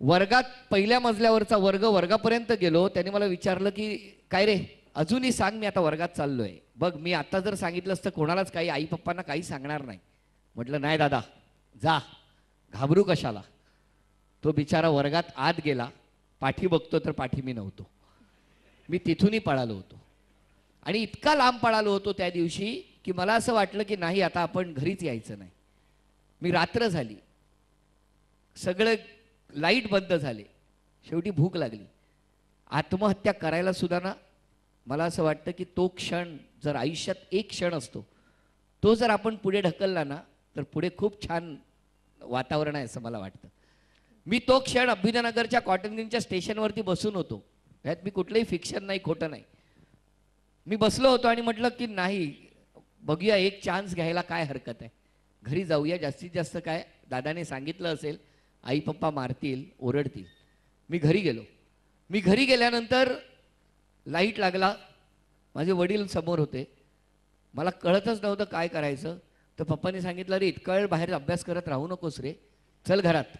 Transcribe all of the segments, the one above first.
वर्गात पहिल्या मजल्यावरचा वर्गापर्यंत गेलो. त्यांनी मला विचारलं की काय रे अजूनही सांग, मी आता वर्गात चाललोय. बघ मी आता जर सांगितलं असतं कोणालाच काही, आई पप्पांना काही सांगणार नाही. म्हटलं नाही दादा जा, घाबरू कशाला. तो बिचारा वर्गात आत गेला. पाठी बघतो तर पाठी मी नव्हतो. मी तिथूनही पळालो होतो आणि इतका लांब पळालो होतो त्या दिवशी की मला असं वाटलं की नाही आता आपण घरीच यायचं नाही. मी रात्र झाली, सगळं लाईट बंद झाले, शेवटी भूक लागली. आत्महत्या करायला सुद्धा ना मला असं वाटतं की तो क्षण जर आयुष्यात एक क्षण असतो, तो जर आपण पुढे ढकलला ना तर पुढे खूप छान वातावरण आहे असं मला वाटतं. मी तो क्षण अभ्युदयनगरच्या कॉटन ग्रीनच्या स्टेशनवरती बसून होतो. ह्यात मी कुठलंही फिक्शन नाही, खोटं नाही. मी बसलो होतो आणि म्हटलं की नाही बघूया, एक चान्स घ्यायला काय हरकत आहे, घरी जाऊया. जास्तीत जास्त काय दादाने सांगितलं असेल, आई पप्पा मारतील ओरडतील. मी घरी गेलो. मी घरी गेल्यानंतर लाईट लागला, माझे वडील समोर होते. मला कळतच नव्हतं काय करायचं. तर पप्पांनी सांगितलं अरे इतका वेळ बाहेर अभ्यास करत राहू नकोस रे, चल घरात.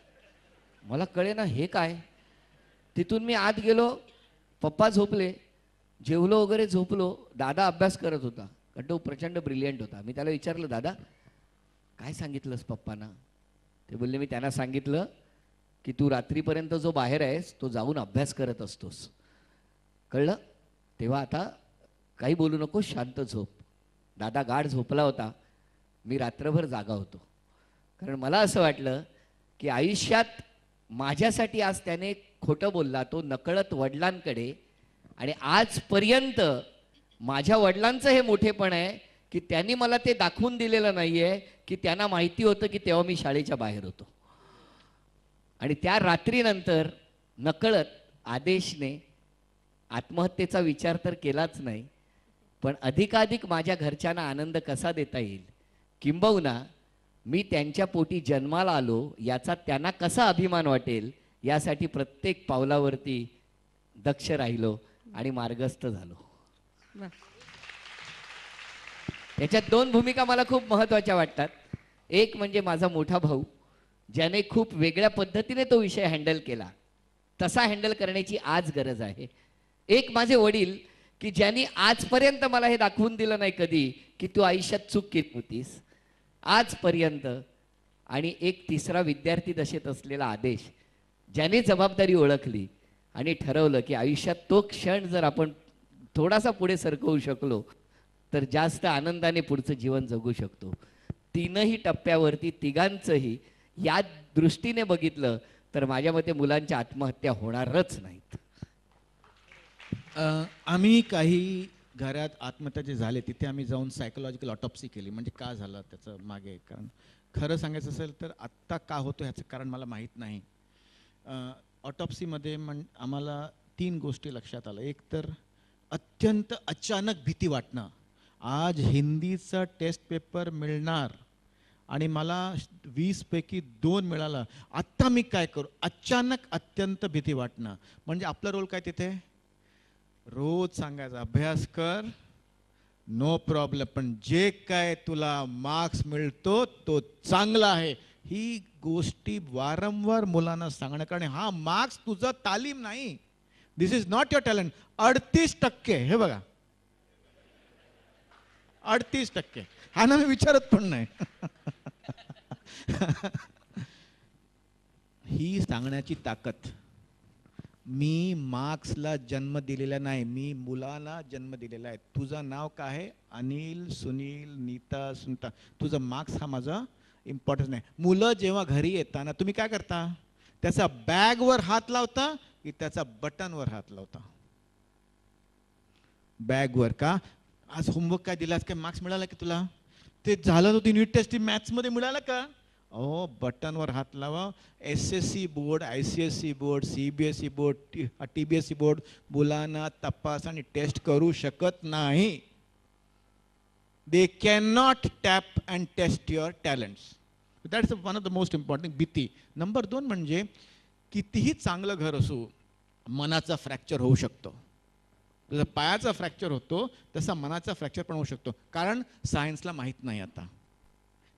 मला कळे ना हे काय. तिथून मी आत गेलो, पप्पा झोपले, जेवलो वगैरे झोपलो. दादा अभ्यास करत होता कारण तो प्रचंड ब्रिलियंट होता. मी त्याला विचारलं दादा काय सांगितलंस पप्पांना. ते बोलले मी त्यांना सांगितलं की तू रात्रीपर्यंत जो बाहेर आहेस तो जाऊन अभ्यास करत असतोस, कळलं. तेव्हा आता काही बोलू नको, शांत झोप. दादा गाढ झोपला होता. मी रात्रभर जागा होतो. कारण मला असं वाटलं की आयुष्यात माझ्यासाठी आज त्याने खोटं बोलला, तो नकळत वडिलांकडे. आणि आजपर्यंत माझ्या वडिलांचं हे मोठेपण आहे की त्यांनी मला ते दाखवून दिलेलं नाही आहे की त्यांना माहिती होतं की तेव्हा मी शाळेच्या बाहेर होतो. आणि त्या रात्रीनंतर नकळत आदेशने आत्महत्येचा विचार तर केलाच नाही, पण अधिकाधिक माझ्या घरच्यांना आनंद कसा देता येईल, किंबहुना मी त्यांच्या पोटी जन्माला आलो याचा त्यांना कसा अभिमान वाटेल, यासाठी प्रत्येक पावलावरती दक्ष राहिलो आणि मार्गस्थ झालो. याच्यात दोन भूमिका मला खूप महत्त्वाच्या वाटतात. एक म्हणजे माझा मोठा भाऊ, ज्याने खूप वेगळ्या पद्धतीने तो विषय हँडल केला, तसा हँडल करण्याची आज गरज आहे. एक माझे वडील की ज्यांनी आजपर्यंत मला हे दाखवून दिलं नाही कधी की तू आयुष्यात चूक केली होतीस, आजपर्यंत. आणि एक तिसरा विद्यार्थी दशेत असलेला आदेश, ज्याने जबाबदारी ओळखली आणि ठरवलं की आयुष्यात तो क्षण जर आपण थोडासा पुढे सरकवू शकलो तर जास्त आनंदाने पुढचं जीवन जगू शकतो. तीनही टप्प्यावरती तिघांचंही या दृष्टीने बघितलं तर माझ्या मते मुलांच्या आत्महत्या होणारच नाहीत. आम्ही काही घरात आत्महत्या जे झाले तिथे आम्ही जाऊन सायकोलॉजिकल ऑटोप्सी केली, म्हणजे का झालं त्याचं मागे कारण. खरं सांगायचं असेल तर आत्ता का होतं ह्याचं कारण मला माहीत नाही. ऑटोप्सीमध्ये आम्हाला 3 गोष्टी लक्षात आलं. एक तर अत्यंत अचानक भीती वाटणं. आज हिंदीचा टेस्ट पेपर मिळणार आणि मला 20 पैकी 2 मिळाला, आत्ता मी काय करू. अचानक अत्यंत भीती वाटणं. म्हणजे आपला रोल काय तिथे, रोज सांगायचा अभ्यास कर, नो प्रॉब्लेम, पण जे काय तुला मार्क्स मिळतो तो चांगला आहे. ही गोष्टी वारंवार मुलांना सांगणं, कारण हा मार्क्स तुझा तालीम नाही, दिस इज नॉट युअर टॅलेंट. 38% हे बघा, 38%. हा ना, मी विचारत पण नाही. ही सांगण्याची ताकद. मी मार्क्सला जन्म दिलेला नाही, मी मुलाला जन्म दिलेला आहे. तुझं नाव काय आहे, अनिल, सुनील, नीता, सुनता, तुझं मार्क्स हा माझा इम्पॉर्टन्स नाही. मुलं जेव्हा घरी येताना तुम्ही काय करता, त्याचा बॅगवर हात लावता की त्याचा बटनवर हात लावता. बॅगवर. का, आज होमवर्क काय दिलास, काय मार्क्स मिळाला की तुला, ते झालं होतं युनिट टेस्ट मॅथ्समध्ये मिळालं का, ओ बटनवर हात लावा. SSC board, ICSE board, CBSE board, TBSE board मुलांना तपास आणि टेस्ट करू शकत नाही. They can not tap and test your talents. That's one of the most important भीती. नंबर 2 म्हणजे कितीही चांगलं घर असो, मनाचा फ्रॅक्चर होऊ शकतो. जसं पायाचा फ्रॅक्चर होतो तसा मनाचा फ्रॅक्चर पण होऊ शकतो. कारण सायन्सला माहीत नाही, आता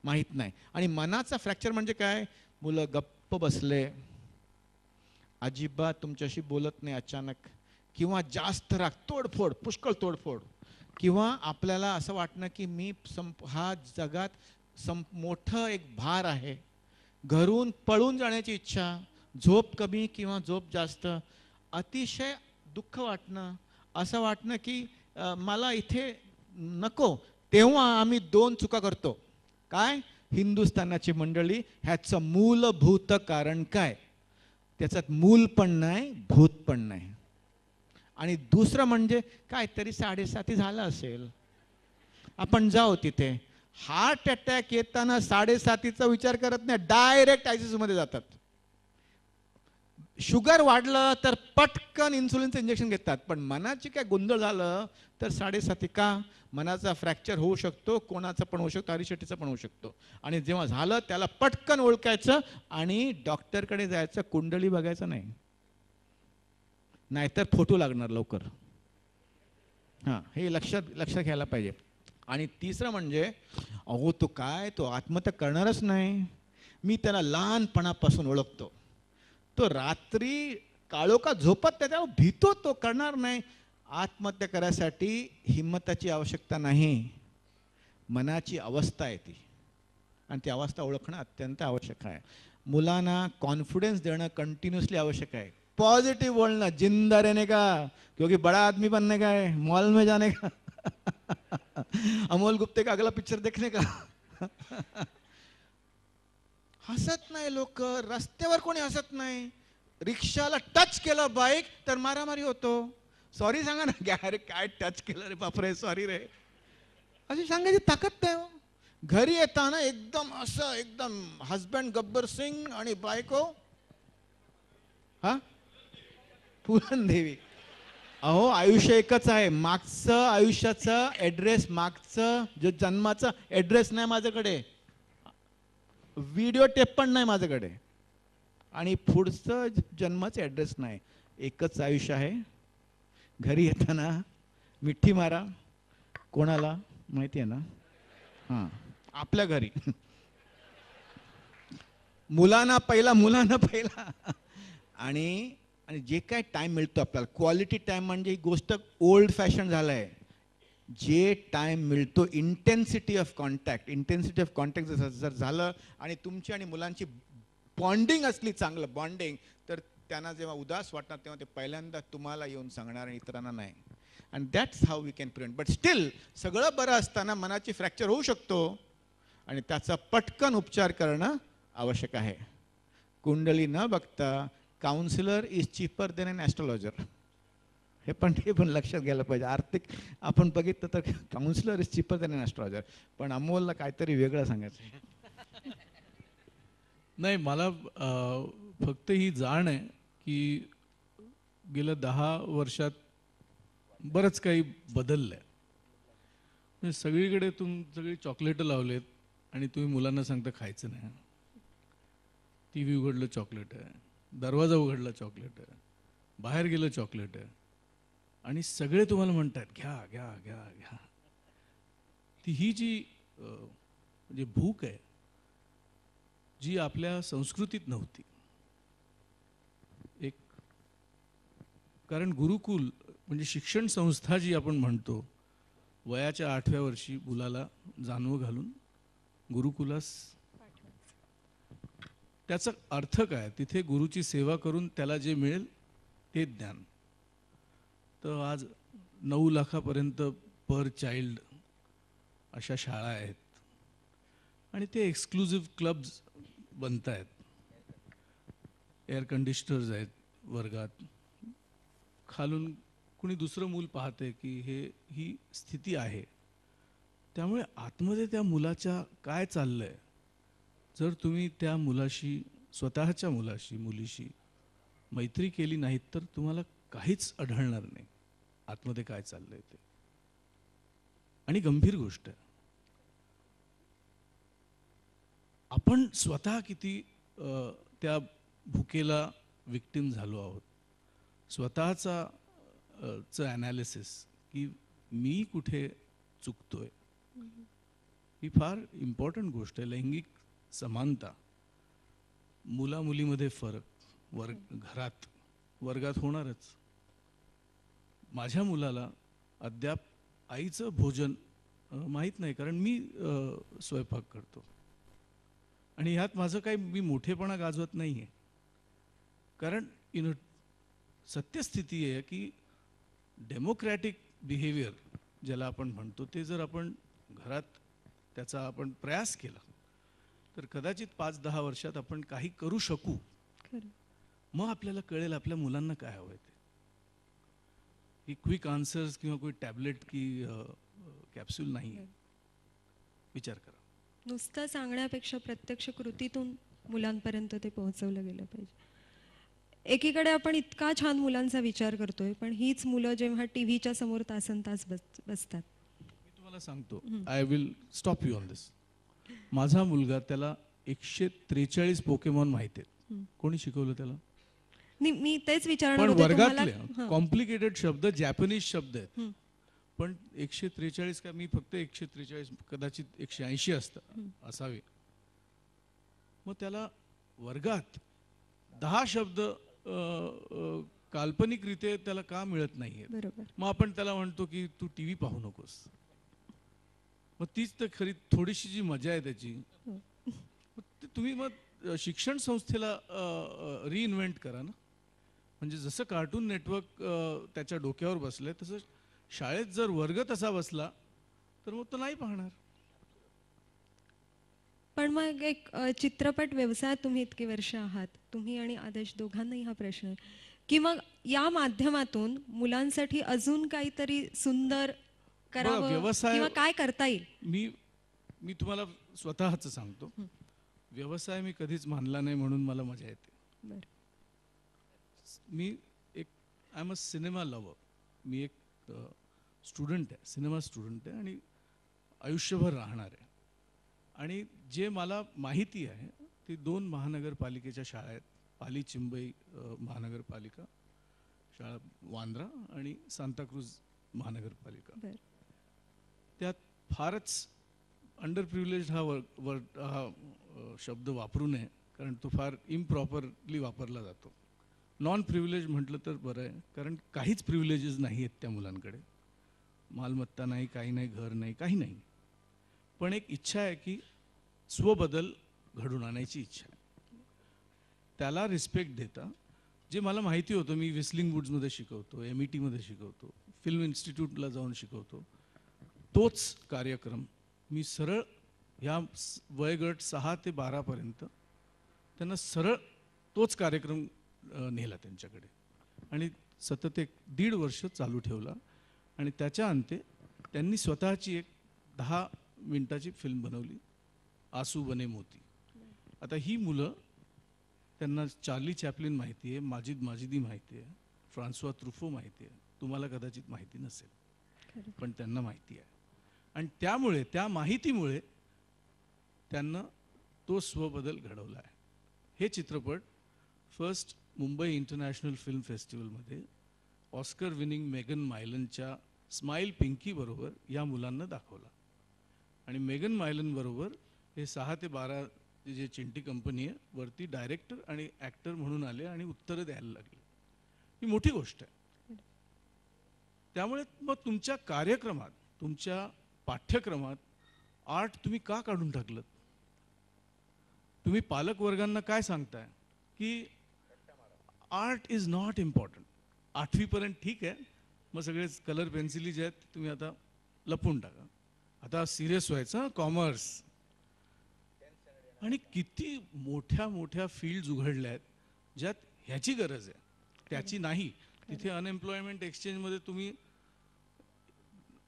माहीत नाही. आणि मनाचा फ्रॅक्चर म्हणजे काय, मुलं गप्प बसले, अजिबात तुमच्याशी बोलत नाही अचानक, किंवा जास्त राग, तोडफोड, पुष्कळ तोडफोड, किंवा आपल्याला असं वाटणं की हा जगात मोठं एक भार आहे, घरून पळून जाण्याची इच्छा, झोप कमी किंवा झोप जास्त, अतिशय दुःख वाटणं, असं वाटणं की मला इथे नको. तेव्हा आम्ही दोन चुका करतो. काय? हिंदुस्थानाची मंडळी, ह्याचं मूलभूत कारण काय? त्याच्यात मूल पण नाही, भूत पण नाही. आणि दुसरं म्हणजे काहीतरी 7:30 झालं असेल, आपण जाऊ तिथे. हार्ट अटॅक येताना 7:30चा विचार करत नाही, डायरेक्ट आयसीयू मध्ये जातात. शुगर वाढलं तर पटकन इन्सुलिनचं इंजेक्शन घेतात. पण मनाची काय गोंधळ झालं तर 7:30 का? मनाचा फ्रॅक्चर होऊ शकतो, कोणाचा पण होऊ शकतो, हरीशेट्टीचा पण होऊ शकतो. आणि जेव्हा झालं त्याला पटकन ओळखायचं आणि डॉक्टरकडे जायचं, कुंडली बघायचं नाही, नाहीतर फोटो लागणार लवकर. हां, हे लक्षात घ्यायला पाहिजे. आणि तिसरं म्हणजे, अहो तो आत्महत्या करणारच नाही. मी त्याला लहानपणापासून ओळखतो. तो रात्री काळोखात झोपत त्याच्यावर भीतो, तो करणार नाही. आत्महत्या करायसाठी हिम्मताची आवश्यकता नाही, मनाची अवस्था आहे ती, आणि ती अवस्था ओळखणं अत्यंत आवश्यक आहे. मुलांना कॉन्फिडेंस देणं कंटिन्युअसली आवश्यक आहे. पॉजिटिव बोलना, जिंदा रहने का, क्योंकि बड़ा आदमी बनने का है, मॉल में जाने का, अमोल गुप्ते का अगला पिक्चर देखने का. हसत नाही लोक, रस्त्यावर कोणी हसत नाही. रिक्षाला टच केलं बाईक तर मारामारी होतो. सॉरी सांगा ना, अरे काय टच केलं रे, बापरे, सॉरी रे, अशी सांगायची ताकद नाही हो. घरी येताना एकदम असं, एकदम हजबंड गब्बर सिंग आणि बायको पुरणदेवी. अहो आयुष्य एकच आहे, मागचं आयुष्याचं ॲड्रेस, मागचं जो जन्माचा ॲड्रेस नाही माझ्याकडे, व्हिडिओ टेप पण नाही माझ्याकडे, आणि पुढचं जन्माचं ॲड्रेस नाही. एकच आयुष्य आहे. घरी येताना मिठी मारा. कोणाला माहिती आहे ना? हां, आपल्या घरी. मुलांना पहिला. आणि जे काय टाइम मिळतो आपल्याला, क्वालिटी टाइम, म्हणजे ही गोष्ट ओल्ड फॅशन झालं आहे. जे टाइम मिळतो, इंटेन्सिटी ऑफ कॉन्टॅक्ट जर झालं आणि तुमची आणि मुलांची बॉन्डिंग असली, चांगलं बॉन्डिंग, तर त्यांना जेव्हा उदास वाटणार तेव्हा ते पहिल्यांदा तुम्हाला येऊन सांगणार आणि इतरांना नाही. And that's how we can prevent. But still सगळं बरं असताना मनाची फ्रॅक्चर होऊ शकतो, आणि त्याचा पटकन उपचार करणं आवश्यक आहे. कुंडली न बघता counsellor is cheaper than an astrologer. हे पण लक्षात घ्यायला पाहिजे. आर्थिक आपण बघितलं तर counsellor is cheaper than an astrologer. पण अमोलला काहीतरी वेगळं सांगायचं. नाही, मला फक्त ही जाण आहे की गेल्या 10 वर्षात बरंच काही बदललं आहे. म्हणजे सगळीकडे सगळी चॉकलेटं लावलेत आणि तुम्ही मुलांना सांगता खायचं नाही. टी व्ही उघडलं चॉकलेट आहे, दरवाजा उघडला चॉकलेट आहे, बाहेर गेलं चॉकलेट आहे, आणि सगळे तुम्हाला म्हणतात घ्या घ्या घ्या घ्या. ही जी म्हणजे भूक आहे, जी आपल्या संस्कृतीत नव्हती. एक कारण गुरुकुल म्हणजे शिक्षण संस्था जी आपण म्हणतो, वयाच्या 8व्या वर्षी मुलाला जानवं घालून गुरुकुलास, त्याचा अर्थ काय? तिथे गुरुची सेवा करून त्याला जे मिळेल ते ज्ञान. तर आज 9 लाखापर्यंत पर चाइल्ड अशा शाळा आहेत, आणि ते एक्सक्लुझिव्ह क्लब्स बनत आहेत. एअर कंडिशनर्स आहेत वर्गात, खालून कुणी दुसरं मूल पाहते की ही स्थिती आहे. त्यामुळे आतमध्ये त्या मुलाच्या काय चाललंय, जर तुम्ही त्या मुलाशी, स्वतःच्या मुलीशी मैत्री केली नाहीत तर तुम्हाला काहीच आढळणार नाही आतमध्ये काय चाललंय ते. आणि गंभीर गोष्ट आहे, आपण स्वतः किती त्या भुकेला विक्टिम झालो आहोत. स्वतःचा ॲनालिसिस की मी कुठे चुकतोय, ही फार इम्पॉर्टंट गोष्ट आहे. लैंगिक समानता, मुला मुलीमध्ये फरक, घरात वर्गात होणारच. माझ्या मुलाला अद्याप आईचं भोजन माहीत नाही, कारण मी स्वयंपाक करतो. आणि ह्यात माझं काही मी मोठेपणा गाजवत नाही आहे, कारण सत्यस्थिती आहे की डेमोक्रॅटिक बिहेवियर ज्याला आपण म्हणतो, ते जर आपण घरात त्याचा आपण प्रयास केला तर कदाचित 5-10 वर्षात आपण काही करू शकू. मग आपल्याला कळेल आपल्या मुलांना काय हवंय ते. ही क्विक आन्सर्स किंवा कोई टॅबलेट की कॅप्सूल नाही. विचार करा. नुसतं सांगण्यापेक्षा प्रत्यक्ष कृतीतून मुलांपर्यंत ते पोहोचवलं गेलं पाहिजे. एकीकडे आपण इतका छान मुलांचा विचार करतोय, पण हीच मुलं जेव्हा टीव्हीच्या समोर तासनतास बसतात. मी तुम्हाला सांगतो, I will stop you on this. माझा मुलगा, त्याला 143 पोकेमॉन माहिती आहेत. कोणी शिकवलं त्याला? मी तेच विचारणार पण होते वर्गातले तुम्हाला. कॉम्प्लिकेटेड शब्द, जॅपनीज शब्द आहेत. पण 143 का, मी फक्त 143, कदाचित 180 असावे. मग त्याला वर्गात 10 शब्द काल्पनिकरित्या त्याला का मिळत नाहीये? बरोबर. मग आपण त्याला म्हणतो की तू टीव्ही पाहू नकोस. मग तीच तर खरी थोडीशी जी मजा आहे त्याची. तुम्ही मग शिक्षण संस्थेला रिइन्व्हेंट करा ना. म्हणजे जसं कार्टून नेटवर्क त्याच्या डोक्यावर बसलंय, तसं शाळेत जर वर्ग तसा बसला तर मग तो नाही पाहणार. पण मग एक चित्रपट व्यवसायात तुम्ही इतकी वर्ष आहात, तुम्ही आणि आदेश दोघांनाही हा प्रश्न आहे की मग या माध्यमातून मुलांसाठी अजून काहीतरी सुंदर करावं व्यवसाय किंवा काय करता येईल? मी तुम्हाला स्वतःच सांगतो, व्यवसाय मी कधीच मानला नाही, म्हणून मला मजा येते. बरं. मी I am a cinema lover. मी एक स्टुडंट आहे, सिनेमा स्टुडंट आहे, आणि आयुष्यभर राहणार आहे. आणि जे मला माहिती आहे ती 2 महानगरपालिकेच्या शाळा आहेत. पाली चिंबई महानगरपालिका शाळा, वांद्रा, आणि सांताक्रूज महानगरपालिका. त्यात फारच अंडर प्रिव्हिलेज हा शब्द वापरू नये, कारण तो फार इम्प्रॉपरली वापरला जातो. नॉन प्रिव्हिलेज म्हटलं तर बरं आहे, कारण काहीच प्रिव्हिलेजेस नाही आहेत त्या मुलांकडे. मालमत्ता नाही, काही नाही, घर नाही, काही नाही. पण एक इच्छा आहे की स्वबदल घडून आणायची इच्छा आहे. त्याला रिस्पेक्ट देता, जे मला माहिती होतं, मी विस्लिंग वुड्समध्ये शिकवतो, MIT मध्ये शिकवतो, फिल्म इन्स्टिट्यूटला जाऊन शिकवतो, तोच कार्यक्रम मी सरळ ह्या वयगट 6 ते 12 पर्यंत त्यांना सरळ तोच कार्यक्रम नेला त्यांच्याकडे, आणि सतत 1.5 वर्ष चालू ठेवला. आणि त्याच्या अंते त्यांनी स्वतःची एक 10 मिनिटाची फिल्म बनवली, आसू बने मोती. आता ही मुलं, त्यांना चार्ली चॅपलिन माहिती आहे, माजिदी माहिती आहे, फ्रान्सवा त्रुफो माहिती आहे. तुम्हाला कदाचित माहिती नसेल, पण त्यांना माहिती आहे. आणि त्यामुळे, त्या माहितीमुळे त्यांना तो स्वबदल घडवला आहे. हे चित्रपट फर्स्ट मुंबई इंटरनॅशनल फिल्म फेस्टिवलमध्ये ऑस्कर विनिंग मेगन मायलनच्या स्माईल पिंकी बरोबर या मुलांना दाखवला. आणि मेगन मायलन बरोबर हे 6 ते 12 जे चिंटी कंपनी आहे, वरती डायरेक्टर आणि ॲक्टर म्हणून आले आणि उत्तरं द्यायला लागले. ही मोठी गोष्ट आहे. त्यामुळे मग तुमच्या कार्यक्रमात, तुमच्या पाठ्यक्रमात आर्ट तुम्ही का काढून टाकलं? तुम्ही पालक वर्गांना काय सांगताय की आर्ट इज नॉट इम्पॉर्टंट. 8वी पर्यंत ठीक आहे, मग सगळे कलर पेन्सिली जे आहेत तुम्ही आता लपून टाका, आता सिरियस व्हायचं, कॉमर्स. आणि किती मोठ्या मोठ्या फील्ड्स उघडल्या आहेत ज्यात ह्याची गरज आहे, त्याची नाही. तिथे अनएम्प्लॉयमेंट एक्सचेंजमध्ये तुम्ही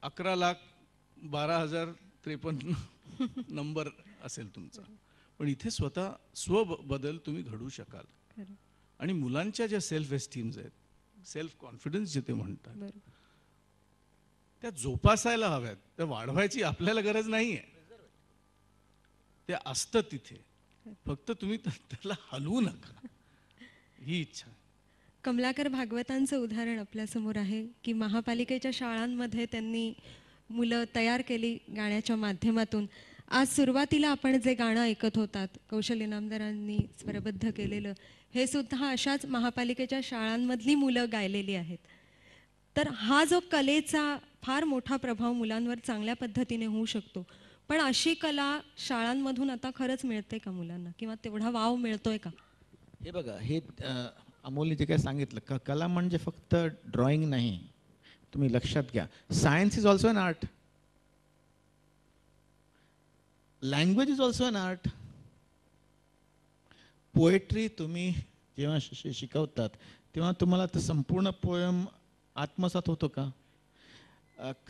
11,12,053 नंबर असेल तुमचा, पण इथे स्वतः स्वबदल तुम्ही घडवू शकाल. आणि मुलांच्या ज्या सेल्फ एस्टीम्स आहेत, सेल्फ कॉन्फिडन्स जे ते म्हणतात, त्या जोपासायला हव्यात, त्या वाढवायची आपल्याला गरज नाही आहे. ते असतं तिथे, फक्त तुम्ही त्याला हलवू नका, ही इच्छा. कमलाकर भागवतांचं उदाहरण आपल्यासमोर आहे की महापालिकेच्या शाळांमध्ये त्यांनी मुलं तयार केली गाण्याच्या माध्यमातून. आज सुरुवातीला आपण जे गाणं ऐकत होतात कौशल इनामदारांनी स्वरबद्ध केलेलं, हे सुद्धा अशाच महापालिकेच्या शाळांमधली मुलं गायलेली आहेत. तर हा जो कलेचा फार मोठा प्रभाव मुलांवर चांगल्या पद्धतीने होऊ शकतो, पण अशी कला शाळांमधून आता खरंच मिळते का मुलांना, किंवा तेवढा वाव मिळतोय का? हे बघा, हे अमोलने जे काय सांगितलं, कला म्हणजे फक्त ड्रॉइंग नाही. तुम्ही लक्षात घ्या, science is also an art, language is also an art. Poetry तुम्ही जेव्हा शिकवतात तेव्हा तुम्हाला तर संपूर्ण पोयम आत्मसात होतो का?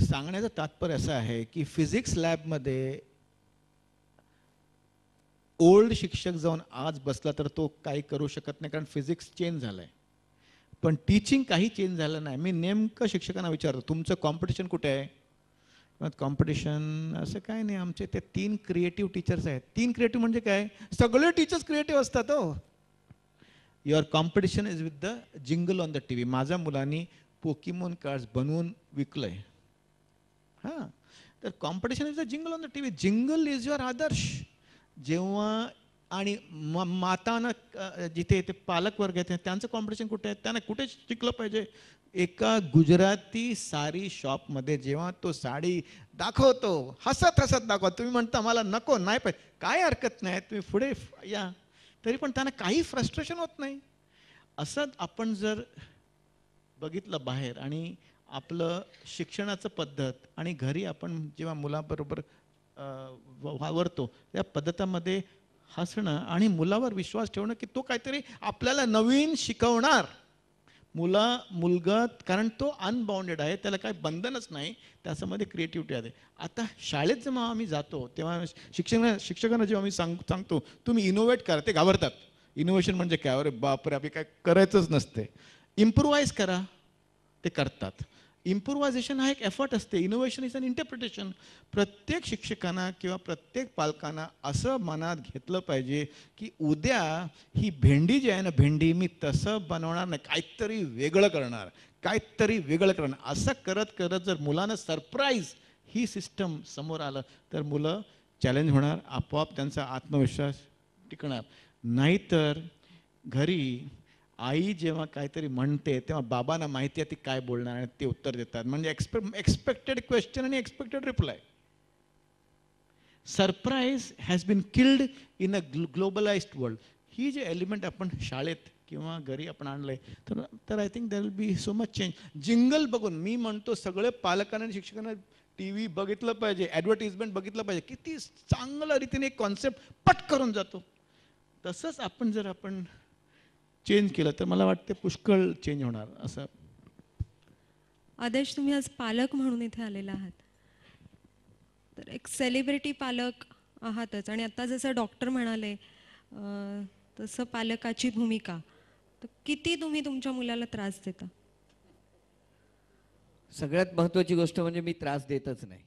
सांगण्याचं तात्पर्य असं आहे की फिजिक्स लॅबमध्ये ओल्ड शिक्षक जाऊन आज बसला तर तो काही करू शकत नाही, कारण फिजिक्स चेंज झालं आहे. पण टीचिंग काही चेंज झालं नाही. मी नेमकं शिक्षकांना विचारतो, तुमचं कॉम्पिटिशन कुठे आहे? कॉम्पिटिशन असं काय नाही, आमचे ते 3 क्रिएटिव्ह टीचर्स आहेत. 3 क्रिएटिव्ह म्हणजे काय? सगळे टीचर्स क्रिएटिव्ह असतात हो. Your competition is with the jingle on the TV. माझ्या मुलांनी पोकीमोन कार्ड्स बनवून विकलंय. हां, तर competition is the jingle on the TV. Jingle is your आदर्श. जेव्हा आणि माताना जिथे ते पालक वर्ग आहेत त्यांचं कॉम्पिटिशन कुठे आहे? त्यांना कुठे शिकलं पाहिजे? एका गुजराती साडी शॉपमध्ये जेव्हा तो साडी दाखवतो, हसत हसत दाखवतो, तुम्ही म्हणता मला नको, नाही पाहिजे, काय हरकत नाही, तुम्ही पुढे या, तरी पण त्यांना काही फ्रस्ट्रेशन होत नाही. असं आपण जर बघितलं बाहेर, आणि आपलं शिक्षणाचं पद्धत आणि घरी आपण जेव्हा मुलाबरोबर वावरतो त्या पद्धतीमध्ये हसणं आणि मुलावर विश्वास ठेवणं की तो काहीतरी आपल्याला नवीन शिकवणार. मुलगा कारण तो अनबाउंडेड आहे, त्याला काही बंधनच नाही, त्याच्यामध्ये क्रिएटिव्हिटी आहे. आता शाळेत जेव्हा आम्ही जातो तेव्हा शिक्षकांना जेव्हा आम्ही सांगतो तुम्ही इनोव्हेट करा, ते घाबरतात. इनोव्हेशन म्हणजे काय? अरे बापरे, आपली काय करायचंच नसते. इम्प्रुव्हाइज करा, ते करतात. इम्प्रुव्हायझेशन हा एक एफर्ट असते. Innovation is an interpretation. प्रत्येक शिक्षकांना किंवा प्रत्येक पालकांना असं मनात घेतलं पाहिजे की उद्या ही भेंडी जी आहे ना, भेंडी मी तसं बनवणार नाही, काहीतरी वेगळं करणार, काहीतरी वेगळं करणार. असं करत करत जर मुलांना सरप्राईज ही सिस्टम समोर आलं तर मुलं चॅलेंज होणार, आपोआप त्यांचा आत्मविश्वास टिकणार. नाहीतर घरी आई जेव्हा काहीतरी म्हणते तेव्हा बाबांना माहिती आहे ती काय बोलणार आणि ते उत्तर देतात. म्हणजे एक्सपेक्टेड क्वेश्चन आणि expected reply. Surprise has been killed in a globalised world. ही जे एलिमेंट आपण शाळेत किंवा घरी आपण आणलंय तर I think there will be so much change. Jingle बघून मी म्हणतो सगळे पालकांना आणि शिक्षकांना टी व्ही बघितलं पाहिजे, ॲडव्हर्टिजमेंट बघितलं पाहिजे, किती चांगल्या रीतीने एक कॉन्सेप्ट पट करून जातो. तसंच आपण जर आपण चेंज केलं तर मला वाटतं पुष्कळ चेंज होणार. असं आदेश, तुम्ही आज पालक म्हणून इथे आलेला आहात, तर एक सेलिब्रिटी पालक आहातच, आणि आता जसं डॉक्टर म्हणाले तसं पालकाची भूमिका, तर किती तुम्ही तुमच्या मुलाला त्रास देता? सगळ्यात महत्त्वाची गोष्ट म्हणजे मी त्रास देतच नाही.